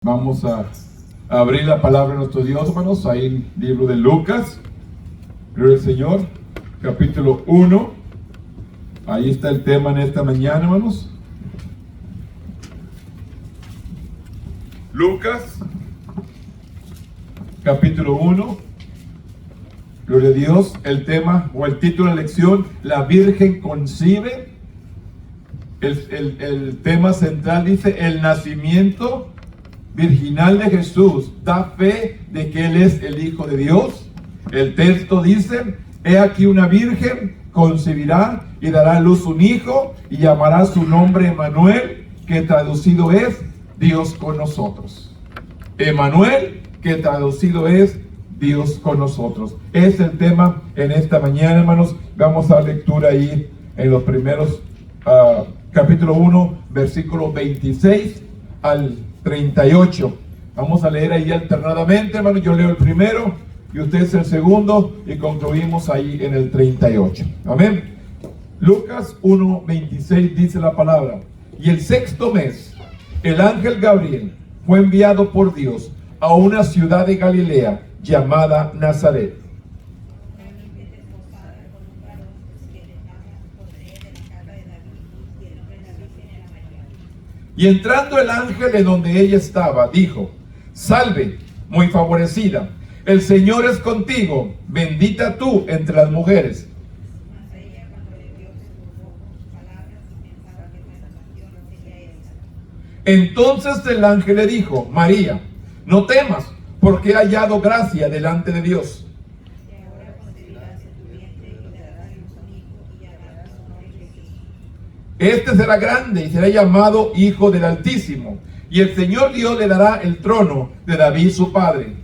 Vamos a abrir la palabra de nuestro Dios, hermanos, ahí en el libro de Lucas, gloria al Señor, capítulo 1. Ahí está el tema en esta mañana, hermanos. Lucas, capítulo 1. Gloria a Dios. El tema o el título de la lección: la Virgen concibe. El tema central dice: el nacimiento virginal de Jesús da fe de que Él es el Hijo de Dios. El texto dice: he aquí una virgen concebirá y dará a luz un hijo y llamará su nombre Emmanuel, que traducido es Dios con nosotros. Emmanuel, que traducido es Dios con nosotros. Es el tema en esta mañana, hermanos. Vamos a dar lectura ahí en los primeros capítulo 1, versículo 26 al 38. Vamos a leer ahí alternadamente, hermano. Yo leo el primero y ustedes el segundo y concluimos ahí en el 38. Amén. Lucas 1:26 dice la palabra: y el sexto mes, el ángel Gabriel fue enviado por Dios a una ciudad de Galilea llamada Nazaret. Y entrando el ángel en donde ella estaba, dijo: salve, muy favorecida, el Señor es contigo, bendita tú entre las mujeres. Entonces el ángel le dijo: María, no temas, porque he hallado gracia delante de Dios. Este será grande y será llamado Hijo del Altísimo, y el Señor Dios le dará el trono de David su padre.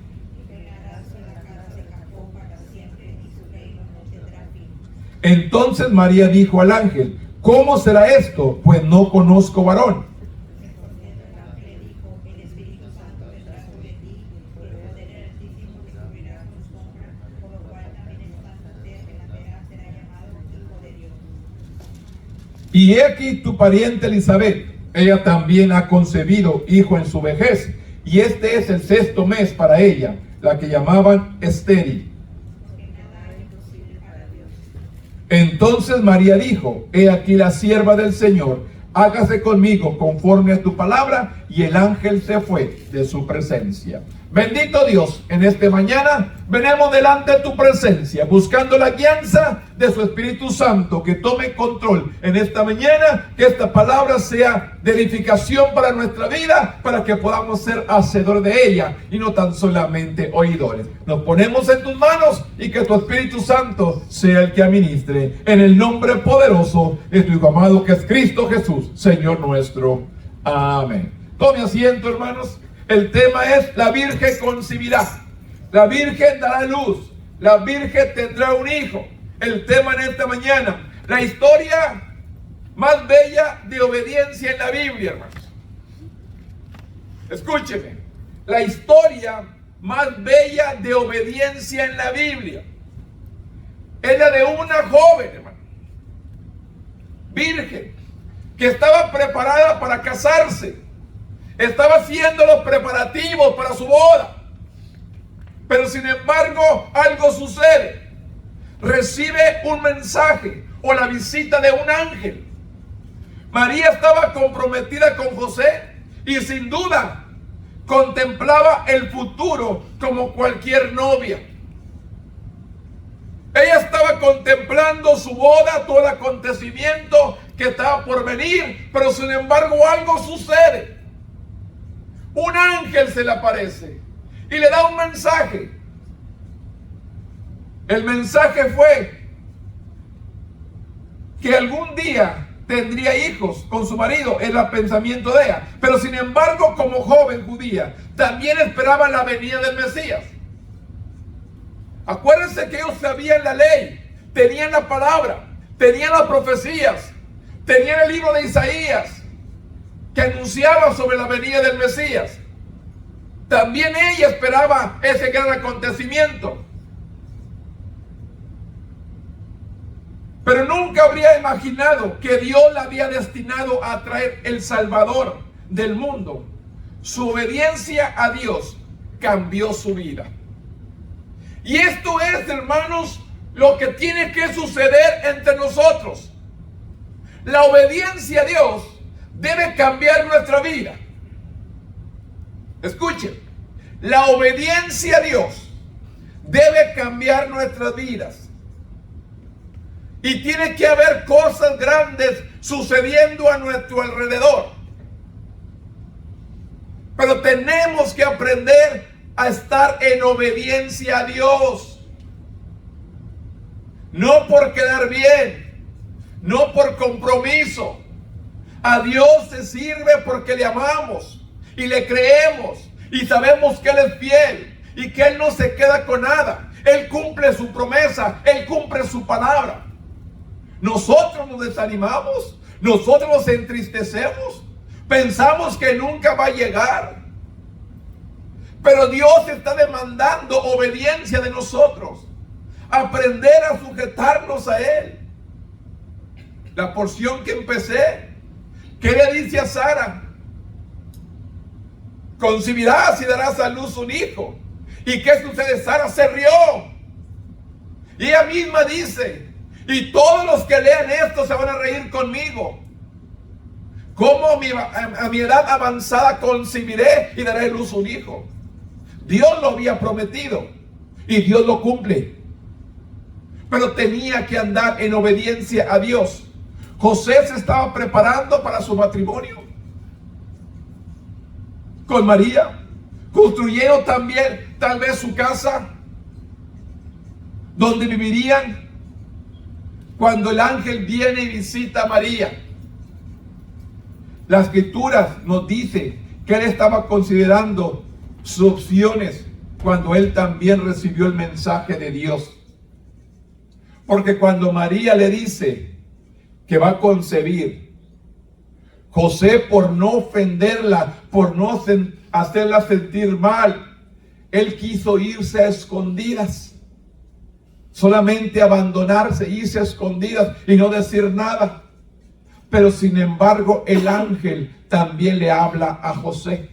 Entonces María dijo al ángel: ¿cómo será esto? Pues no conozco varón. Y he aquí tu pariente Elizabeth, ella también ha concebido hijo en su vejez, y este es el sexto mes para ella, la que llamaban estéril. Entonces María dijo: he aquí la sierva del Señor, hágase conmigo conforme a tu palabra. Y el ángel se fue de su presencia. Bendito Dios, en esta mañana venimos delante de tu presencia, buscando la guianza de su Espíritu Santo, que tome control en esta mañana, que esta palabra sea de edificación para nuestra vida, para que podamos ser hacedores de ella y no tan solamente oidores. Nos ponemos en tus manos y que tu Espíritu Santo sea el que administre, en el nombre poderoso de tu Hijo amado, que es Cristo Jesús, Señor nuestro. Amén. Tome asiento, hermanos. El tema es: la Virgen concebirá, la Virgen dará luz, la Virgen tendrá un hijo. El tema en esta mañana: la historia más bella de obediencia en la Biblia, hermanos. Escúcheme, la historia más bella de obediencia en la Biblia es la de una joven, hermano, virgen, que estaba preparada para casarse. Estaba haciendo los preparativos para su boda. Pero sin embargo, algo sucede. Recibe un mensaje o la visita de un ángel. María estaba comprometida con José y sin duda contemplaba el futuro como cualquier novia. Ella estaba contemplando su boda, todo el acontecimiento que estaba por venir, pero sin embargo algo sucede. Un ángel se le aparece y le da un mensaje. El mensaje fue que algún día tendría hijos con su marido, era el pensamiento de ella. Pero sin embargo, como joven judía, también esperaba la venida del Mesías. Acuérdense que ellos sabían la ley, tenían la palabra, tenían las profecías, tenían el libro de Isaías, que anunciaba sobre la venida del Mesías. También ella esperaba ese gran acontecimiento. Pero nunca habría imaginado que Dios la había destinado a traer el Salvador del mundo. su obediencia a Dios cambió su vida. Y esto es, hermanos, lo que tiene que suceder entre nosotros. La obediencia a Dios debe cambiar nuestra vida. Escuchen, la obediencia a Dios debe cambiar nuestras vidas. Y tiene que haber cosas grandes sucediendo a nuestro alrededor. Pero tenemos que aprender a estar en obediencia a Dios. No por quedar bien, no por compromiso. A Dios se sirve porque le amamos y le creemos y sabemos que Él es fiel y que Él no se queda con nada. Él cumple su promesa, Él cumple su palabra. Nosotros nos desanimamos, nosotros nos entristecemos, pensamos que nunca va a llegar. Pero Dios está demandando obediencia de nosotros. Aprender a sujetarnos a Él. La porción que empecé. ¿Qué le dice a Sara? Concebirás y darás a luz un hijo. ¿Y qué sucede? Sara se rió. Y ella misma dice, y todos los que lean esto se van a reír conmigo. ¿Cómo a mi edad avanzada concebiré y daré a luz un hijo? Dios lo había prometido y Dios lo cumple. Pero tenía que andar en obediencia a Dios. José se estaba preparando para su matrimonio con María. Construyeron también tal vez su casa donde vivirían cuando el ángel viene y visita a María. La escritura nos dice que él estaba considerando sus opciones cuando él también recibió el mensaje de Dios. Porque cuando María le dice que va a concebir, José, por no ofenderla, por no hacerla sentir mal, él quiso irse a escondidas. Solamente abandonarse, irse a escondidas y no decir nada. Pero sin embargo, el ángel también le habla a José.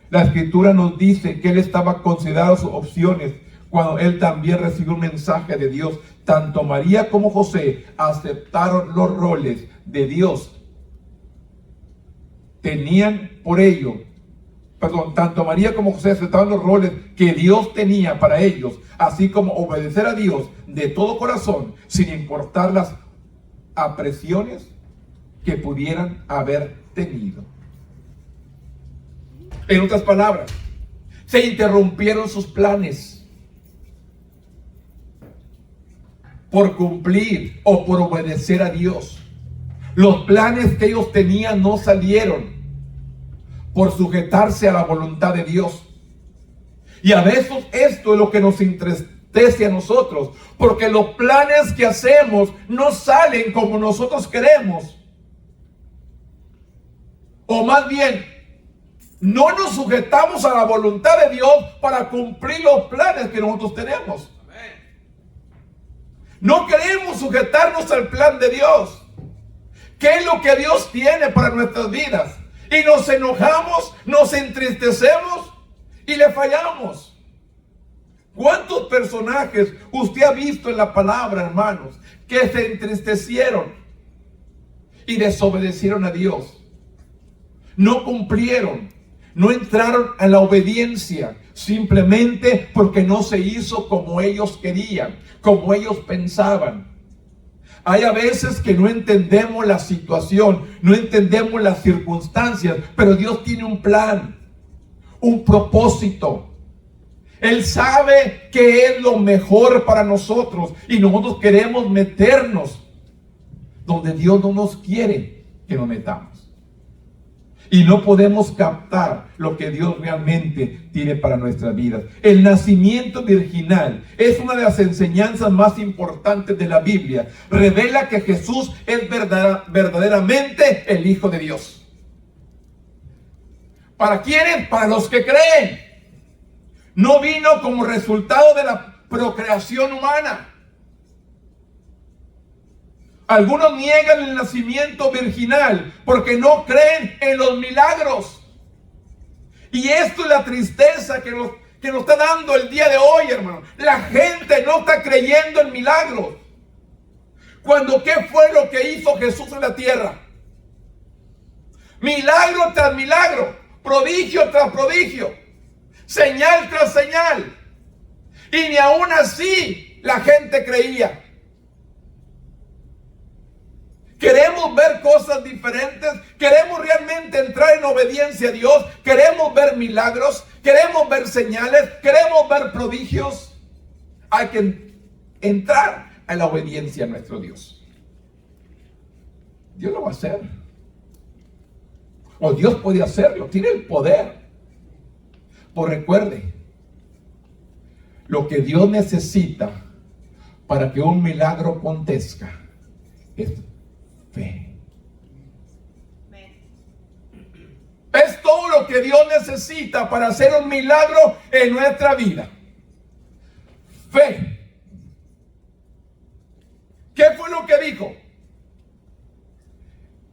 La escritura nos dice que él estaba considerando sus opciones cuando él también recibió un mensaje de Dios. Tanto María como José aceptaron los roles de Dios. Tenían por ello, tanto María como José aceptaron los roles que Dios tenía para ellos, así como obedecer a Dios de todo corazón, sin importar las apresiones que pudieran haber tenido. En otras palabras, se interrumpieron sus planes por cumplir o por obedecer a Dios. Los planes que ellos tenían no salieron por sujetarse a la voluntad de Dios. Y a veces esto es lo que nos entristece a nosotros, porque los planes que hacemos no salen como nosotros queremos. O más bien, no nos sujetamos a la voluntad de Dios para cumplir los planes que nosotros tenemos. No queremos sujetarnos al plan de Dios. ¿Qué es lo que Dios tiene para nuestras vidas? Y nos enojamos, nos entristecemos y le fallamos. ¿Cuántos personajes usted ha visto en la palabra, hermanos, que se entristecieron y desobedecieron a Dios? No cumplieron, no entraron a la obediencia, simplemente porque no se hizo como ellos querían, como ellos pensaban. Hay a veces que no entendemos la situación, no entendemos las circunstancias, pero Dios tiene un plan, un propósito. Él sabe que es lo mejor para nosotros y nosotros queremos meternos donde Dios no nos quiere que nos metamos. Y no podemos captar lo que Dios realmente tiene para nuestras vidas. El nacimiento virginal es una de las enseñanzas más importantes de la Biblia. Revela que Jesús es verdaderamente el Hijo de Dios. ¿Para quiénes? Para los que creen. No vino como resultado de la procreación humana. Algunos niegan el nacimiento virginal porque no creen en los milagros. Y esto es la tristeza que nos está dando el día de hoy, hermano. La gente no está creyendo en milagros. Cuando, ¿qué fue lo que hizo Jesús en la tierra? Milagro tras milagro, prodigio tras prodigio, señal tras señal. Y ni aún así la gente creía. Queremos ver cosas diferentes, queremos realmente entrar en obediencia a Dios, queremos ver milagros, queremos ver señales, queremos ver prodigios. Hay que entrar a la obediencia a nuestro Dios. Dios lo va a hacer. O Dios puede hacerlo, tiene el poder. Pues recuerde, lo que Dios necesita para que un milagro acontezca es fe. Es todo lo que Dios necesita para hacer un milagro en nuestra vida. Fe. ¿Qué fue lo que dijo?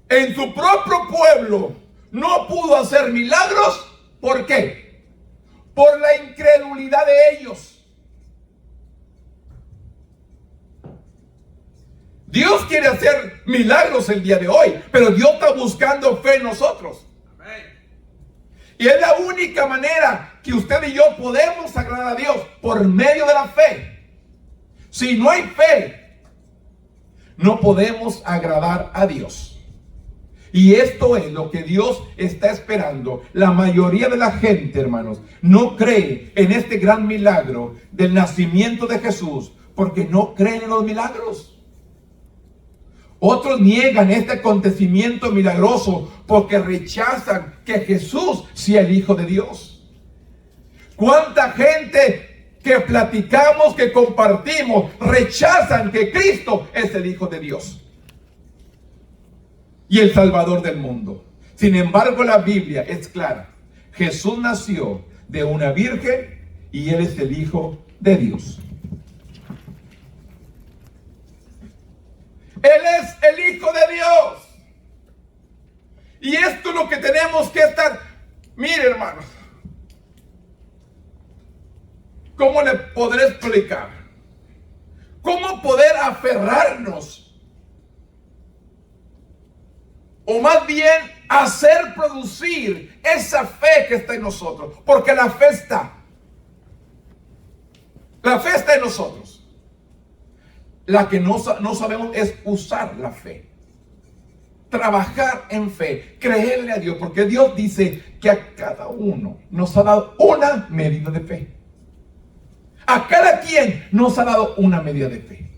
En su propio pueblo no pudo hacer milagros. ¿Por qué? Por la incredulidad de ellos. Dios quiere hacer milagros el día de hoy, pero Dios está buscando fe en nosotros. Y es la única manera que usted y yo podemos agradar a Dios, por medio de la fe. Si no hay fe, no podemos agradar a Dios. Y esto es lo que Dios está esperando. La mayoría de la gente, hermanos, no cree en este gran milagro del nacimiento de Jesús, porque no creen en los milagros. Otros niegan este acontecimiento milagroso porque rechazan que Jesús sea el Hijo de Dios. ¿Cuánta gente que platicamos, que compartimos, rechazan que Cristo es el Hijo de Dios y el Salvador del mundo? Sin embargo, la Biblia es clara. Jesús nació de una virgen y Él es el Hijo de Dios. Él es el Hijo de Dios. Y esto es lo que tenemos que estar. Mire, hermanos, ¿cómo le podré explicar? ¿Cómo poder aferrarnos? O más bien hacer producir esa fe que está en nosotros. Porque la fe está. La fe está en nosotros. La que no sabemos es usar la fe. Trabajar en fe. Creerle a Dios. Porque Dios dice que a cada uno nos ha dado una medida de fe. A cada quien nos ha dado una medida de fe.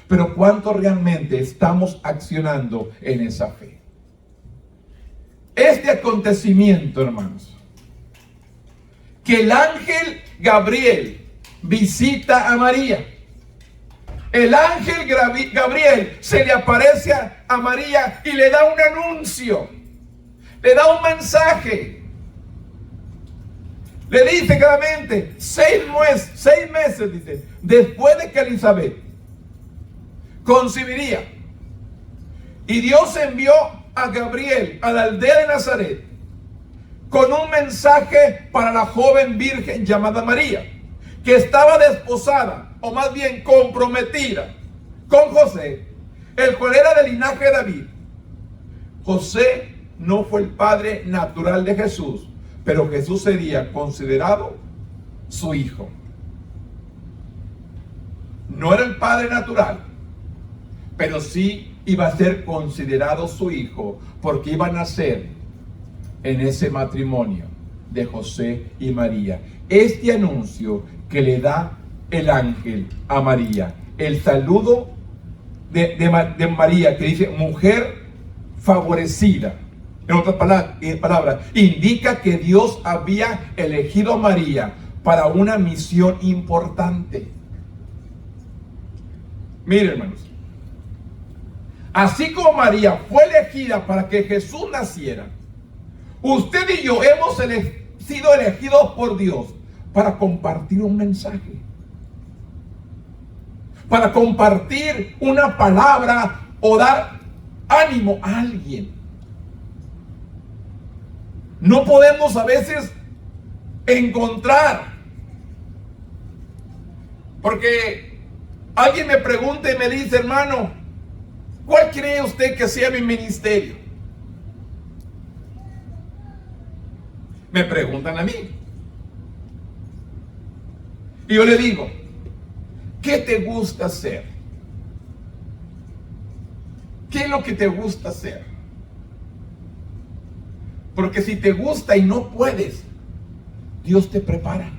Pero ¿cuánto realmente estamos accionando en esa fe? Este acontecimiento, hermanos, que el ángel Gabriel visita a María. El ángel Gabriel se le aparece a María y le da un anuncio, le da un mensaje. Le dice claramente, 6 meses, dice, después de que Elizabeth concibiría. Y Dios envió a Gabriel a la aldea de Nazaret con un mensaje para la joven virgen llamada María, que estaba desposada, o más bien comprometida, con José, el cual era del linaje de David. José no fue el padre natural de Jesús, pero Jesús sería considerado su hijo. No era el padre natural, pero sí iba a ser considerado su hijo, porque iba a nacer en ese matrimonio de José y María. Este anuncio que le da el ángel a María, el saludo de María, que dice mujer favorecida, en otras palabras, indica que Dios había elegido a María para una misión importante. Miren, hermanos, así como María fue elegida para que Jesús naciera, usted y yo hemos sido elegidos por Dios para compartir un mensaje, para compartir una palabra o dar ánimo a alguien. No podemos a veces encontrar. Porque alguien me pregunta y me dice, hermano, ¿cuál cree usted que sea mi ministerio? Me preguntan a mí. Y yo le digo, ¿qué te gusta hacer? ¿Qué es lo que te gusta hacer? Porque si te gusta y no puedes, Dios te prepara.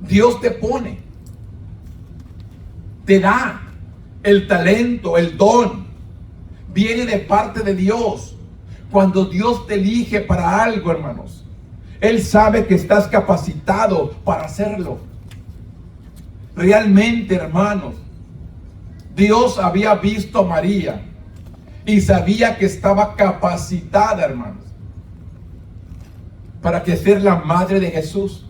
Dios te pone, te da el talento, el don. Viene de parte de Dios. Cuando Dios te elige para algo, hermanos, Él sabe que estás capacitado para hacerlo. Realmente, hermanos, Dios había visto a María y sabía que estaba capacitada, hermanos, para que ser la madre de Jesús.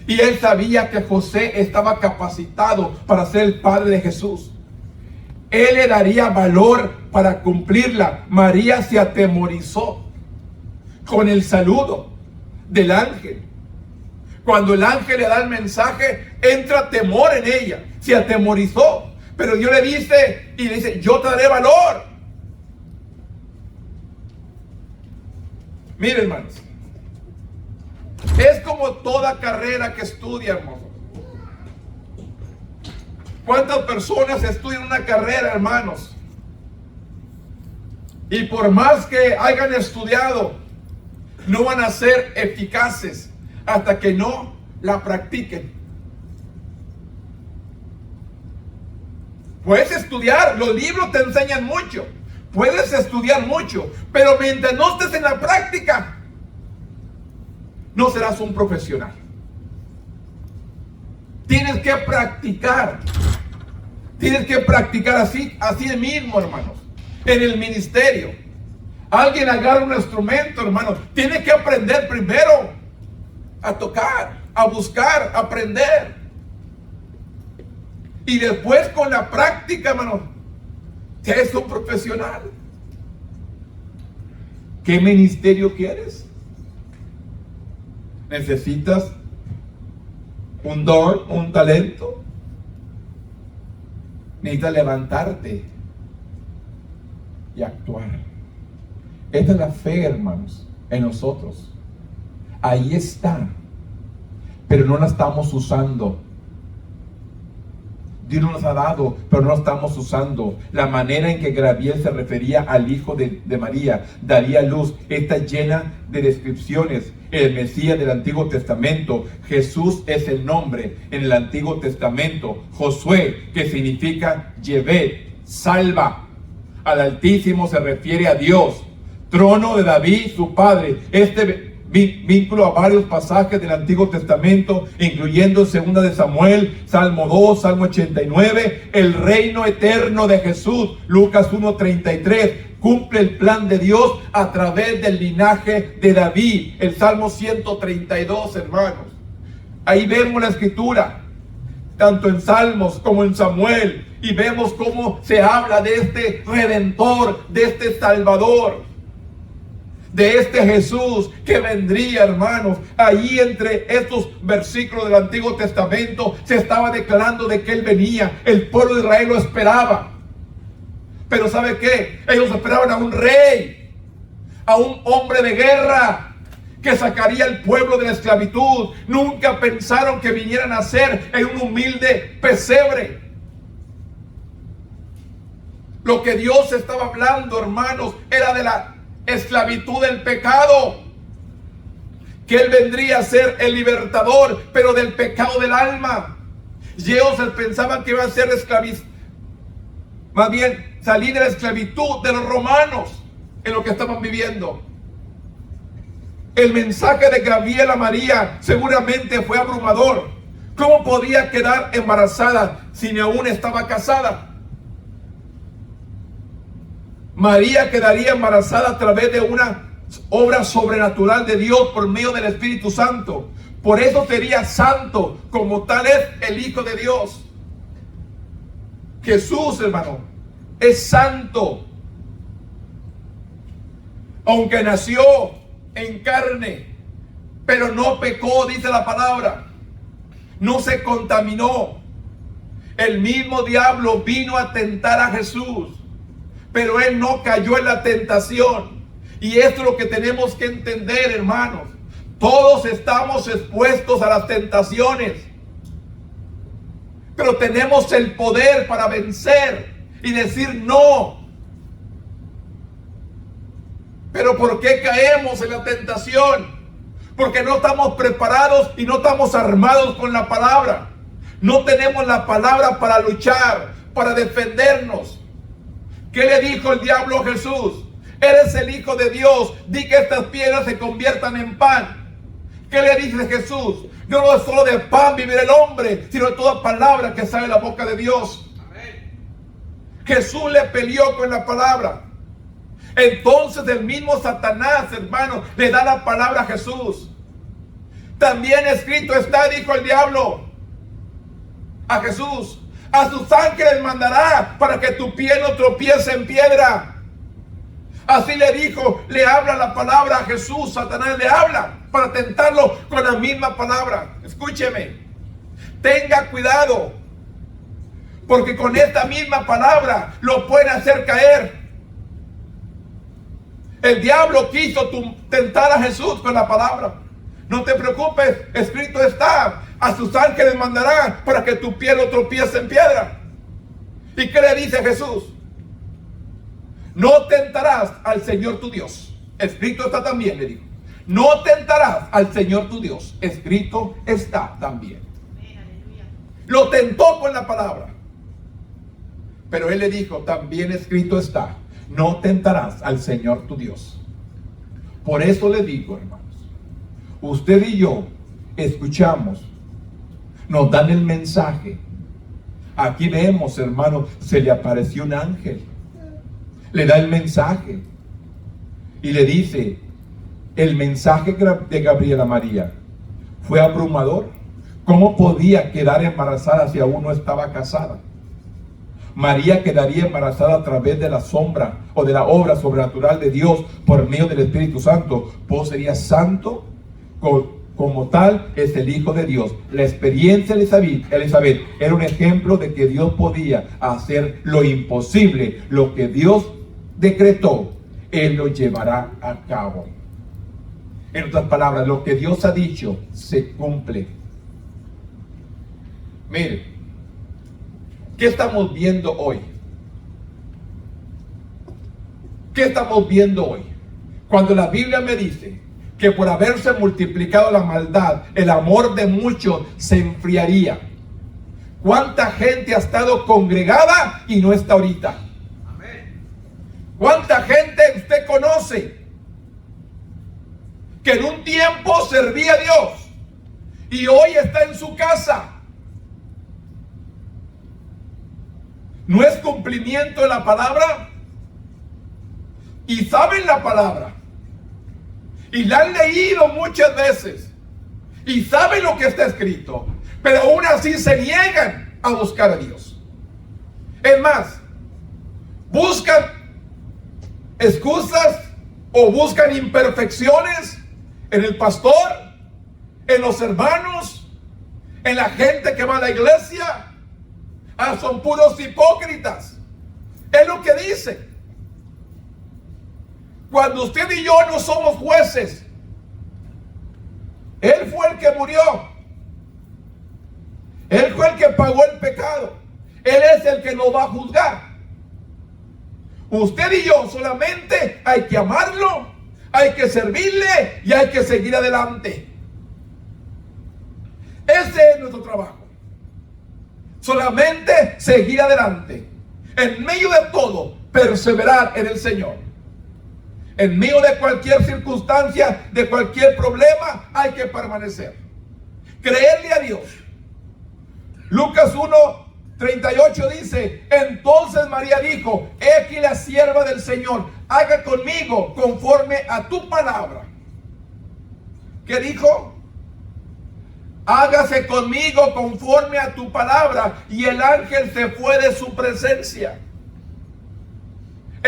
Y Él sabía que José estaba capacitado para ser el padre de Jesús. Él le daría valor para cumplirla. María se atemorizó con el saludo del ángel. Cuando el ángel le da el mensaje, entra temor en ella. Se atemorizó. Pero Dios le dice, y le dice, yo te daré valor. Miren, hermanos, es como toda carrera que estudia, hermanos. ¿Cuántas personas estudian una carrera, hermanos? Y por más que hayan estudiado, no van a ser eficaces hasta que no la practiquen. Puedes estudiar, los libros te enseñan mucho, puedes estudiar mucho, pero mientras no estés en la práctica, no serás un profesional. Tienes que practicar. Tienes que practicar así mismo, hermanos. En el ministerio. Alguien agarra un instrumento, hermanos. Tiene que aprender primero a tocar, a buscar, a aprender. Y después con la práctica, hermanos, ya es un profesional. ¿Qué ministerio quieres? ¿Necesitas un don, un talento? Necesitas levantarte y actuar. Esta es la fe, hermanos, en nosotros. Ahí está, pero no la estamos usando. Dios nos ha dado, pero no la estamos usando. La manera en que Gabriel se refería al hijo de María, daría luz, está llena de descripciones. El Mesías del Antiguo Testamento, Jesús es el nombre en el Antiguo Testamento. Josué, que significa Yevet, salva. Al Altísimo se refiere a Dios. Trono de David, su padre. Vínculo a varios pasajes del Antiguo Testamento, incluyendo 2 de Samuel, Salmo 2, Salmo 89, el reino eterno de Jesús, Lucas 1:33, cumple el plan de Dios a través del linaje de David, el Salmo 132, hermanos. Ahí vemos la escritura, tanto en Salmos como en Samuel, y vemos cómo se habla de este Redentor, de este Salvador, de este Jesús que vendría, hermanos. Allí entre estos versículos del Antiguo Testamento se estaba declarando de que Él venía. El pueblo de Israel lo esperaba. Pero ¿sabe qué? Ellos esperaban a un rey, a un hombre de guerra que sacaría al pueblo de la esclavitud. Nunca pensaron que vinieran a nacer en un humilde pesebre. Lo que Dios estaba hablando, hermanos, era de la esclavitud del pecado, que Él vendría a ser el libertador, pero del pecado del alma. Y ellos pensaban que iba a ser más bien salir de la esclavitud de los romanos en lo que estaban viviendo. El mensaje de Gabriel a María seguramente fue abrumador. ¿Cómo podía quedar embarazada si ni aún estaba casada? María quedaría embarazada a través de una obra sobrenatural de Dios por medio del Espíritu Santo. Por eso sería santo, como tal es el Hijo de Dios. Jesús, hermano, es santo. aunque nació en carne, pero no pecó, dice la palabra. No se contaminó. El mismo diablo vino a tentar a Jesús, pero él no cayó en la tentación. Y esto es lo que tenemos que entender, hermanos. Todos estamos expuestos a las tentaciones, pero tenemos el poder para vencer y decir no. Pero ¿por qué caemos en la tentación? Porque no estamos preparados y no estamos armados con la palabra. No tenemos la palabra para luchar, para defendernos. ¿Qué le dijo el diablo a Jesús? Eres el Hijo de Dios, di que estas piedras se conviertan en pan. ¿Qué le dice Jesús? No es solo de pan vivir el hombre, sino de toda palabra que sale de la boca de Dios. Amén. Jesús le peleó con la palabra. Entonces el mismo Satanás, hermano, le da la palabra a Jesús. También escrito está, dijo el diablo a Jesús, a sus ángeles mandará para que tu pie no tropiece en piedra. Así le dijo, le habla la palabra a Jesús. Satanás le habla para tentarlo con la misma palabra. Escúcheme, tenga cuidado, porque con esta misma palabra lo pueden hacer caer. El diablo quiso tentar a Jesús con la palabra. No te preocupes, escrito está, a sus ángeles mandará para que tu pie no tropiece en piedra. ¿Y qué le dice Jesús? No tentarás al Señor tu Dios. Escrito está también, le dijo. No tentarás al Señor tu Dios. Escrito está también. Lo tentó con la palabra. Pero él le dijo, también escrito está, no tentarás al Señor tu Dios. Por eso le digo, hermanos, usted y yo escuchamos, nos dan el mensaje. Aquí vemos, hermanos, se le apareció un ángel, le da el mensaje y le dice, el mensaje de Gabriela María fue abrumador. ¿Cómo podía quedar embarazada si aún no estaba casada? María quedaría embarazada a través de la sombra o de la obra sobrenatural de Dios por medio del Espíritu Santo. Pues sería santo, como tal es el Hijo de Dios. La experiencia de Elizabeth era un ejemplo de que Dios podía hacer lo imposible. Lo que Dios decretó, Él lo llevará a cabo. En otras palabras, lo que Dios ha dicho se cumple. Mire, ¿qué estamos viendo hoy? ¿Qué estamos viendo hoy? Cuando la Biblia me dice que por haberse multiplicado la maldad, el amor de muchos se enfriaría. ¿Cuánta gente ha estado congregada y no está ahorita? Amén. ¿Cuánta gente usted conoce que en un tiempo servía a Dios y hoy está en su casa? ¿No es cumplimiento de la palabra? Y saben la palabra. Y la han leído muchas veces. Y saben lo que está escrito. Pero aún así se niegan a buscar a Dios. Es más, buscan excusas o buscan imperfecciones en el pastor, en los hermanos, en la gente que va a la iglesia. Son puros hipócritas. Es lo que dice. Cuando usted y yo no somos jueces, Él fue el que murió. Él fue el que pagó el pecado. Él es el que nos va a juzgar. Usted y yo solamente hay que amarlo, hay que servirle y hay que seguir adelante. Ese es nuestro trabajo. Solamente seguir adelante. En medio de todo, perseverar en el Señor. En medio de cualquier circunstancia, de cualquier problema, hay que permanecer. Creerle a Dios. Lucas 1:38 dice, entonces María dijo, he aquí la sierva del Señor, haga conmigo conforme a tu palabra. ¿Qué dijo? Hágase conmigo conforme a tu palabra. Y el ángel se fue de su presencia.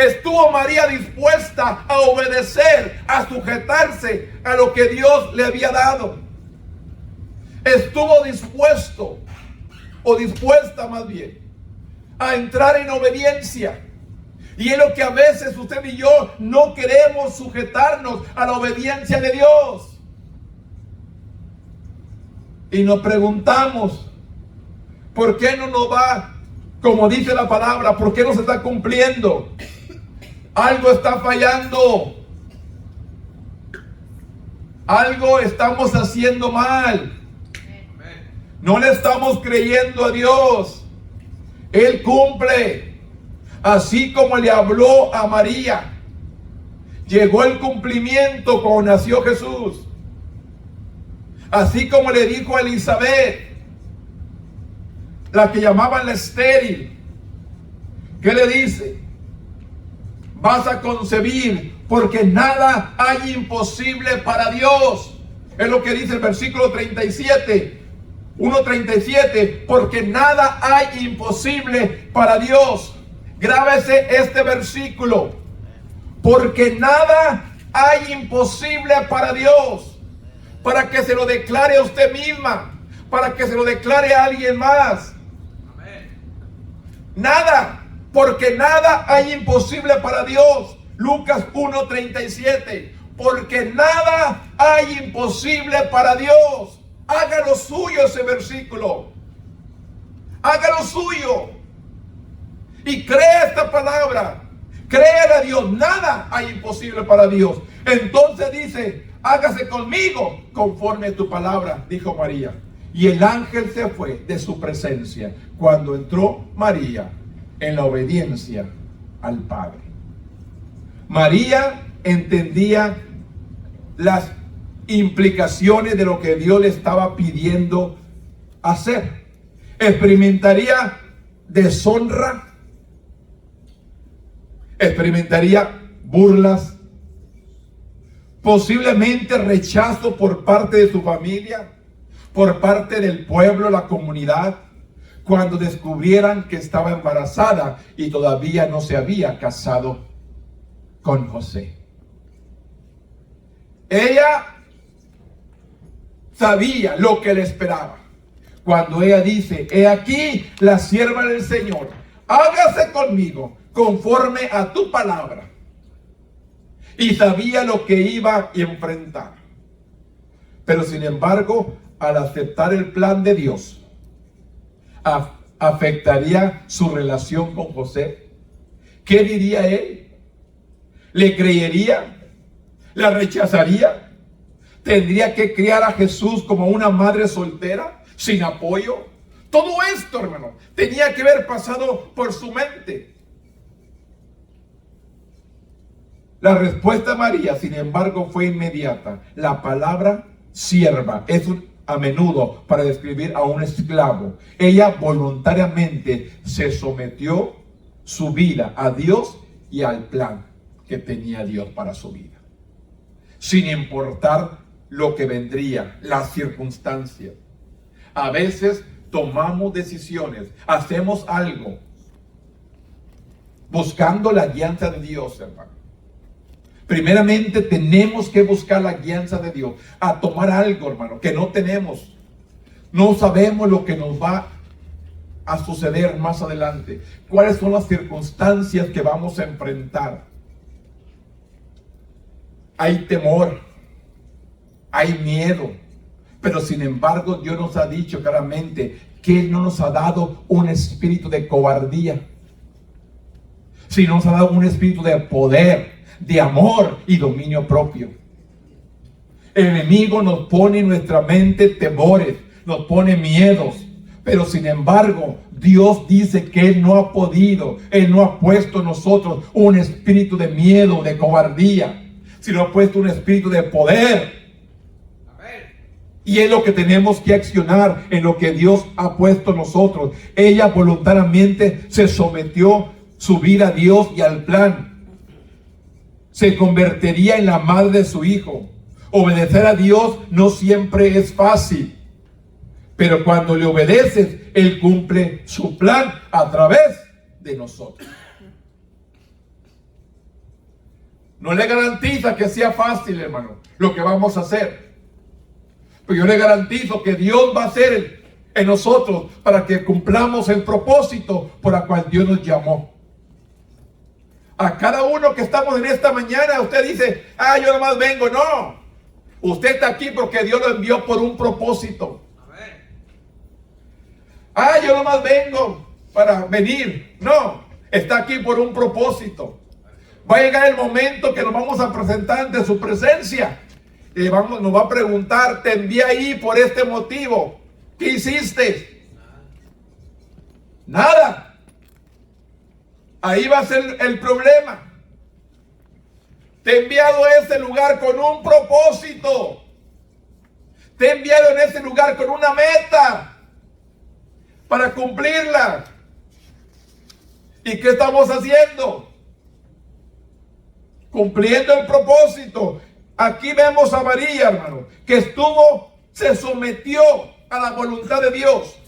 ¿Estuvo María dispuesta a obedecer, a sujetarse a lo que Dios le había dado? ¿Estuvo dispuesto, o dispuesta más bien, a entrar en obediencia? Y es lo que a veces usted y yo no queremos sujetarnos a la obediencia de Dios. Y nos preguntamos, ¿por qué no nos va como dice la palabra? ¿Por qué no se está cumpliendo? Algo está fallando. Algo estamos haciendo mal. No le estamos creyendo a Dios. Él cumple. Así como le habló a María, llegó el cumplimiento cuando nació Jesús. Así como le dijo a Elizabeth, la que llamaban la estéril, ¿qué le dice? Vas a concebir, porque nada hay imposible para Dios. Es lo que dice el versículo 37, 1:37, porque nada hay imposible para Dios. Grábese este versículo, porque nada hay imposible para Dios. Para que se lo declare a usted misma, para que se lo declare a alguien más. Nada, porque nada hay imposible para Dios. Lucas 1:37, porque nada hay imposible para Dios. Haga lo suyo ese versículo. Haga lo suyo. Y crea esta palabra. Créale a Dios. Nada hay imposible para Dios. Entonces dice, hágase conmigo conforme a tu palabra, dijo María. Y el ángel se fue de su presencia cuando entró María en la obediencia al Padre. María entendía las implicaciones de lo que Dios le estaba pidiendo hacer. Experimentaría deshonra, experimentaría burlas, posiblemente rechazo por parte de su familia, por parte del pueblo, la comunidad, cuando descubrieran que estaba embarazada y todavía no se había casado con José. Ella sabía lo que le esperaba. Cuando ella dice, he aquí la sierva del Señor, hágase conmigo conforme a tu palabra. Y sabía lo que iba a enfrentar. Pero sin embargo, al aceptar el plan de Dios, afectaría su relación con José. ¿Qué diría él? ¿Le creería? ¿La rechazaría? ¿Tendría que criar a Jesús como una madre soltera, sin apoyo? Todo esto, hermano, tenía que haber pasado por su mente. La respuesta de María, sin embargo, fue inmediata. La palabra sierva es a menudo para describir a un esclavo. Ella voluntariamente se sometió su vida a Dios y al plan que tenía Dios para su vida, sin importar lo que vendría, las circunstancias. A veces tomamos decisiones, hacemos algo buscando la guianza de Dios, hermano. Primeramente tenemos que buscar la guianza de Dios, a tomar algo, hermano, que no tenemos. No sabemos lo que nos va a suceder más adelante. ¿Cuáles son las circunstancias que vamos a enfrentar? Hay temor, hay miedo, pero sin embargo Dios nos ha dicho claramente que Él no nos ha dado un espíritu de cobardía, sino nos ha dado un espíritu de poder, de amor y dominio propio. El enemigo nos pone en nuestra mente temores, nos pone miedos, pero sin embargo Dios dice que Él no ha podido, Él no ha puesto en nosotros un espíritu de miedo, de cobardía, sino ha puesto un espíritu de poder. Y es lo que tenemos que accionar, en lo que Dios ha puesto en nosotros. Ella voluntariamente se sometió su vida a Dios y al plan. Se convertiría en la madre de su hijo. Obedecer a Dios no siempre es fácil, pero cuando le obedeces, Él cumple su plan a través de nosotros. No le garantiza que sea fácil, hermano, lo que vamos a hacer. Pero yo le garantizo que Dios va a hacer en nosotros para que cumplamos el propósito por el cual Dios nos llamó. A cada uno que estamos en esta mañana, usted dice, yo nomás vengo. No, usted está aquí porque Dios lo envió por un propósito. Yo nomás vengo para venir. No, está aquí por un propósito. Va a llegar el momento que nos vamos a presentar ante su presencia. Y nos va a preguntar, te envié ahí por este motivo. ¿Qué hiciste? Nada. Ahí va a ser el problema. Te he enviado a ese lugar con un propósito. Te he enviado en ese lugar con una meta para cumplirla. ¿Y qué estamos haciendo? Cumpliendo el propósito. Aquí vemos a María, hermano, que se sometió a la voluntad de Dios.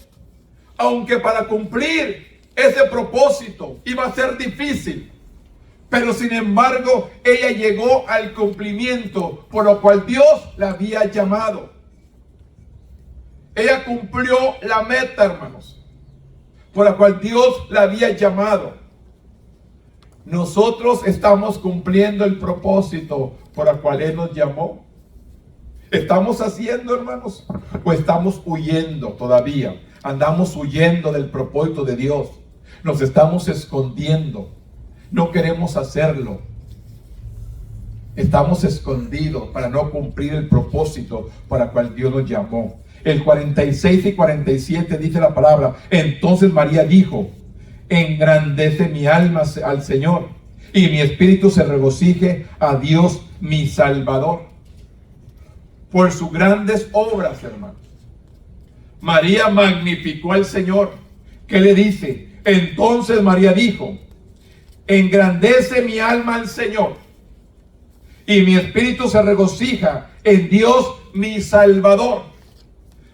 Aunque para cumplir ese propósito iba a ser difícil. Pero sin embargo, ella llegó al cumplimiento por lo cual Dios la había llamado. Ella cumplió la meta, hermanos, por la cual Dios la había llamado. Nosotros estamos cumpliendo el propósito por el cual Él nos llamó. ¿Estamos haciendo, hermanos? ¿O estamos huyendo todavía? Andamos huyendo del propósito de Dios. Nos estamos escondiendo. No queremos hacerlo. Estamos escondidos para no cumplir el propósito para el cual Dios nos llamó. El 46 y 47 dice la palabra. Entonces María dijo, engrandece mi alma al Señor, y mi espíritu se regocije a Dios mi Salvador, por sus grandes obras, hermanos. María magnificó al Señor. ¿Qué le dice? Entonces María dijo, engrandece mi alma al Señor, y mi espíritu se regocija en Dios mi Salvador.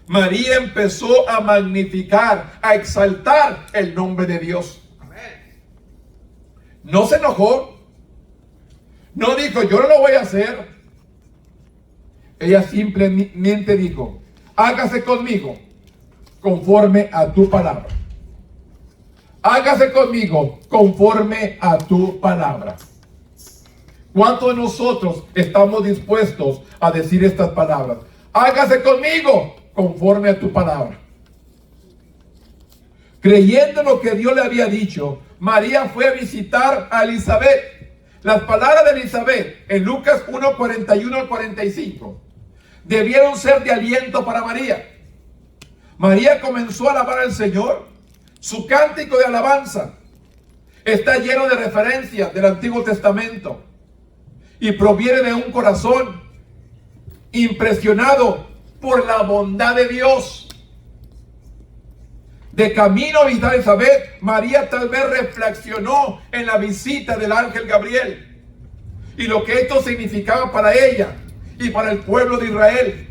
María empezó a magnificar, a exaltar el nombre de Dios. No se enojó. No dijo, yo no lo voy a hacer. Ella simplemente dijo, hágase conmigo conforme a tu palabra. Hágase conmigo conforme a tu palabra. ¿Cuántos de nosotros estamos dispuestos a decir estas palabras? Hágase conmigo conforme a tu palabra. Creyendo lo que Dios le había dicho, María fue a visitar a Elizabeth. Las palabras de Elizabeth en Lucas 1, 41 al 45 debieron ser de aliento para María. María comenzó a alabar al Señor. Su cántico de alabanza está lleno de referencias del Antiguo Testamento y proviene de un corazón impresionado por la bondad de Dios. De camino a visitar a Elizabeth, María tal vez reflexionó en la visita del ángel Gabriel y lo que esto significaba para ella y para el pueblo de Israel.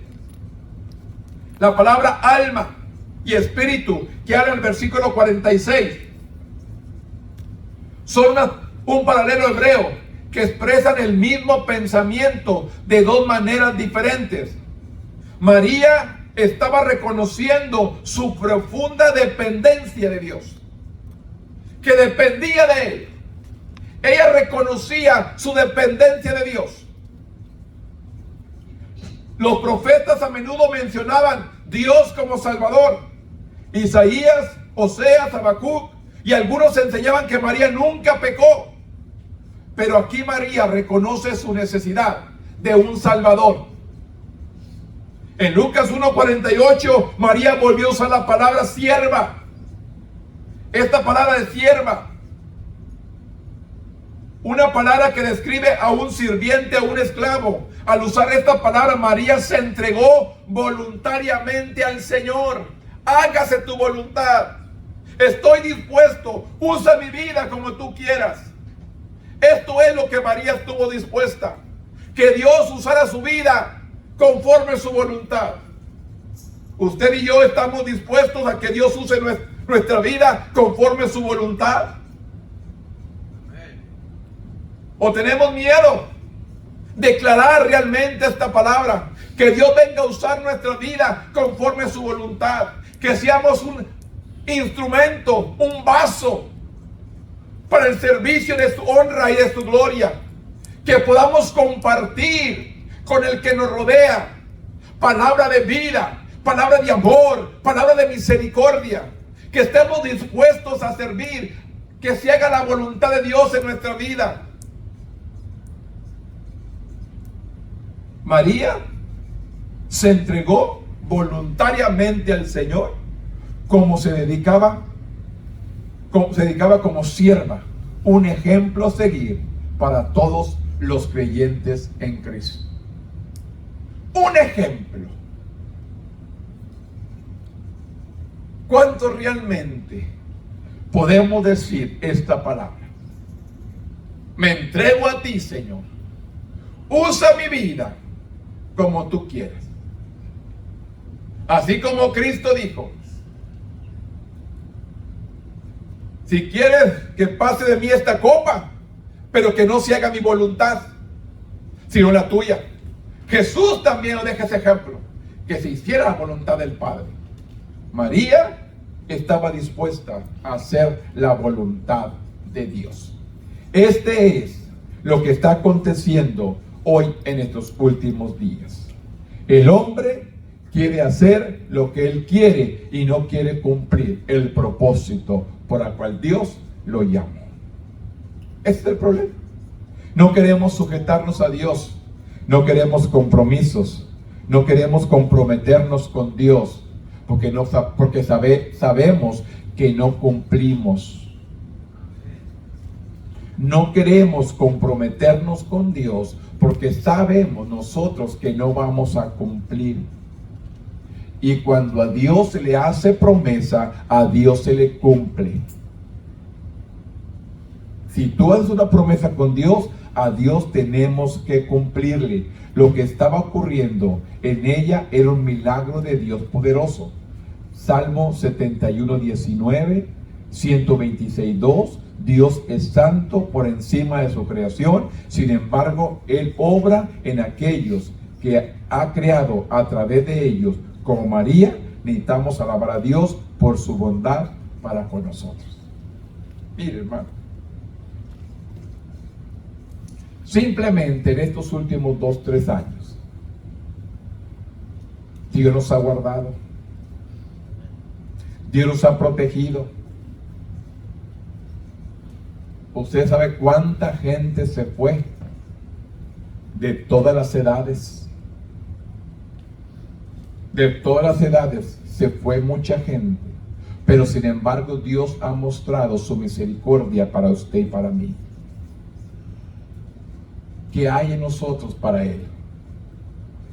La palabra alma y espíritu que habla en el versículo 46 son un paralelo hebreo que expresan el mismo pensamiento de dos maneras diferentes. María estaba reconociendo su profunda dependencia de Dios, que dependía de Él. Ella reconocía su dependencia de Dios. Los profetas a menudo mencionaban Dios como Salvador. Isaías, Oseas, Habacuc y algunos enseñaban que María nunca pecó. Pero aquí María reconoce su necesidad de un Salvador. En Lucas 1:48, María volvió a usar la palabra sierva. Esta palabra de sierva, una palabra que describe a un sirviente, a un esclavo. Al usar esta palabra, María se entregó voluntariamente al Señor. Hágase tu voluntad. Estoy dispuesto. Usa mi vida como tú quieras. Esto es lo que María estuvo dispuesta. Que Dios usara su vida conforme a su voluntad. Usted y yo estamos dispuestos a que Dios use nuestra vida conforme a su voluntad. ¿O tenemos miedo? declarar realmente esta palabra. Que Dios venga a usar nuestra vida conforme a su voluntad. Que seamos un instrumento, un vaso para el servicio de su honra y de su gloria. Que podamos compartir con el que nos rodea palabra de vida, palabra de amor, palabra de misericordia. Que estemos dispuestos a servir, que se haga la voluntad de Dios en nuestra vida. María se entregó voluntariamente al Señor, como se dedicaba como sierva, un ejemplo a seguir para todos los creyentes en Cristo. Un ejemplo. ¿Cuánto realmente podemos decir esta palabra? Me entrego a ti, Señor. Usa mi vida como tú quieres. Así como Cristo dijo: si quieres que pase de mí esta copa, pero que no se haga mi voluntad, sino la tuya. Jesús también nos deja ese ejemplo, que se hiciera la voluntad del Padre. María estaba dispuesta a hacer la voluntad de Dios. Este es lo que está aconteciendo hoy en estos últimos días. El hombre quiere hacer lo que él quiere y no quiere cumplir el propósito por el cual Dios lo llamó. Ese es el problema. No queremos sujetarnos a Dios, no queremos compromisos, no queremos comprometernos con Dios, porque sabemos que no cumplimos. No queremos comprometernos con Dios porque sabemos nosotros que no vamos a cumplir. Y cuando a Dios se le hace promesa, a Dios se le cumple. Si tú haces una promesa con Dios, a Dios tenemos que cumplirle. Lo que estaba ocurriendo en ella era un milagro de Dios poderoso. Salmo 71:19, 126:2. Dios es santo por encima de su creación. Sin embargo, Él obra en aquellos que ha creado a través de ellos. Como María, necesitamos alabar a Dios por su bondad para con nosotros. Mire, hermano, simplemente en estos últimos 2-3 años, Dios nos ha guardado, Dios nos ha protegido. Usted sabe cuánta gente se fue de todas las edades. De todas las edades se fue mucha gente, pero sin embargo Dios ha mostrado su misericordia para usted y para mí. ¿Qué hay en nosotros para Él?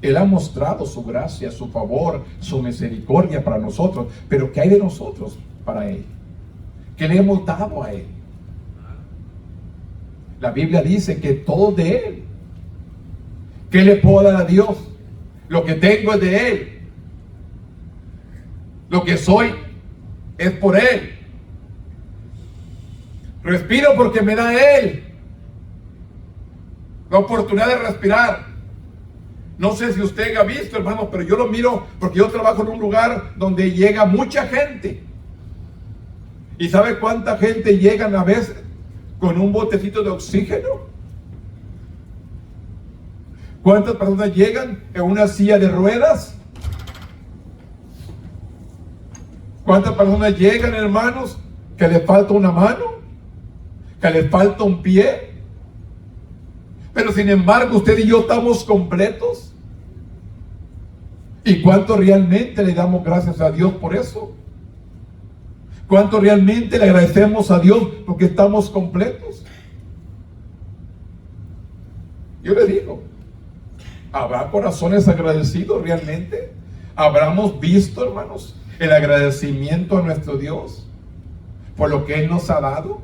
Él ha mostrado su gracia, su favor, su misericordia para nosotros, pero ¿qué hay de nosotros para Él? ¿Qué le hemos dado a Él? La Biblia dice que todo es de Él. ¿Qué le puedo dar a Dios? Lo que tengo es de Él. Lo que soy es por Él. Respiro porque me da Él la oportunidad de respirar. No sé si usted ha visto, hermano, pero yo lo miro porque yo trabajo en un lugar donde llega mucha gente. ¿Y sabe cuánta gente llegan a veces con un botecito de oxígeno? ¿Cuántas personas llegan en una silla de ruedas? ¿Cuántas personas llegan, hermanos, que les falta una mano? ¿Que les falta un pie? Pero sin embargo, usted y yo estamos completos. ¿Y cuánto realmente le damos gracias a Dios por eso? ¿Cuánto realmente le agradecemos a Dios porque estamos completos? Yo le digo, ¿habrá corazones agradecidos realmente? ¿Habramos visto, hermanos, el agradecimiento a nuestro Dios por lo que Él nos ha dado?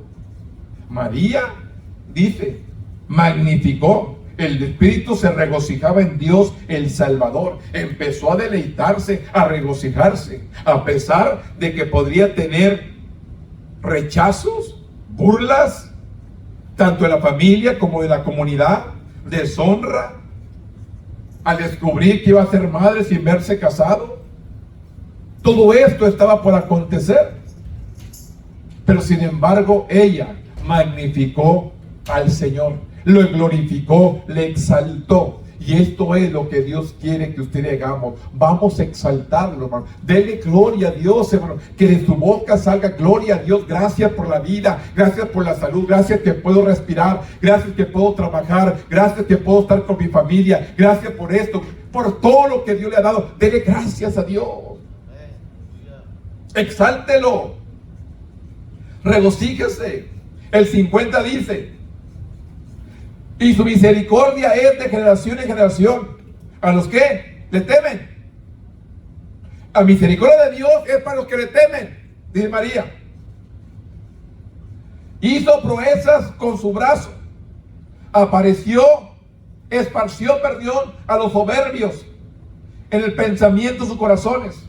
María dice, magnificó. El Espíritu se regocijaba en Dios el Salvador. Empezó a deleitarse, a regocijarse, a pesar de que podría tener rechazos, burlas, tanto de la familia como de la comunidad. deshonra al descubrir que iba a ser madre sin verse casado. Todo esto estaba por acontecer, pero sin embargo ella magnificó al Señor, lo glorificó, le exaltó. Y esto es lo que Dios quiere que usted hagamos. Vamos a exaltarlo, hermano. Dele gloria a Dios, hermano. Que de su boca salga gloria a Dios. Gracias por la vida, gracias por la salud, gracias que puedo respirar, gracias que puedo trabajar, gracias que puedo estar con mi familia, gracias por esto, por todo lo que Dios le ha dado. Dele gracias a Dios. Exáltelo. Regocíjese. El 50 dice: y su misericordia es de generación en generación a los que le temen. La misericordia de Dios es para los que le temen, dice María. Hizo proezas con su brazo, esparció perdón a los soberbios en el pensamiento de sus corazones,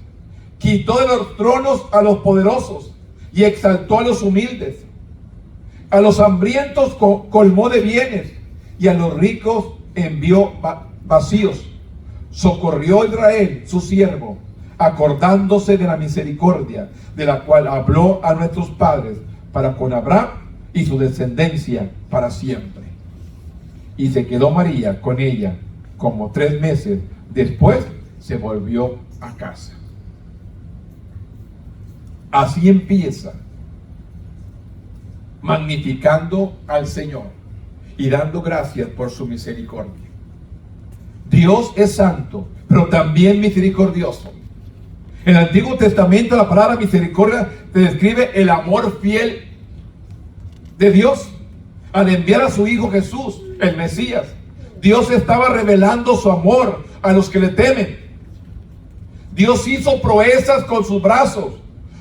quitó de los tronos a los poderosos y exaltó a los humildes. A los hambrientos colmó de bienes, y a los ricos envió vacíos. Socorrió a Israel, su siervo, acordándose de la misericordia de la cual habló a nuestros padres, para con Abraham y su descendencia para siempre. Y se quedó María con ella como 3 meses. Después se volvió a casa. Así empieza, magnificando al Señor y dando gracias por su misericordia. Dios es santo, pero también misericordioso. En el Antiguo Testamento la palabra misericordia te describe el amor fiel de Dios al enviar a su Hijo Jesús, el Mesías. Dios estaba revelando su amor a los que le temen. Dios hizo proezas con sus brazos.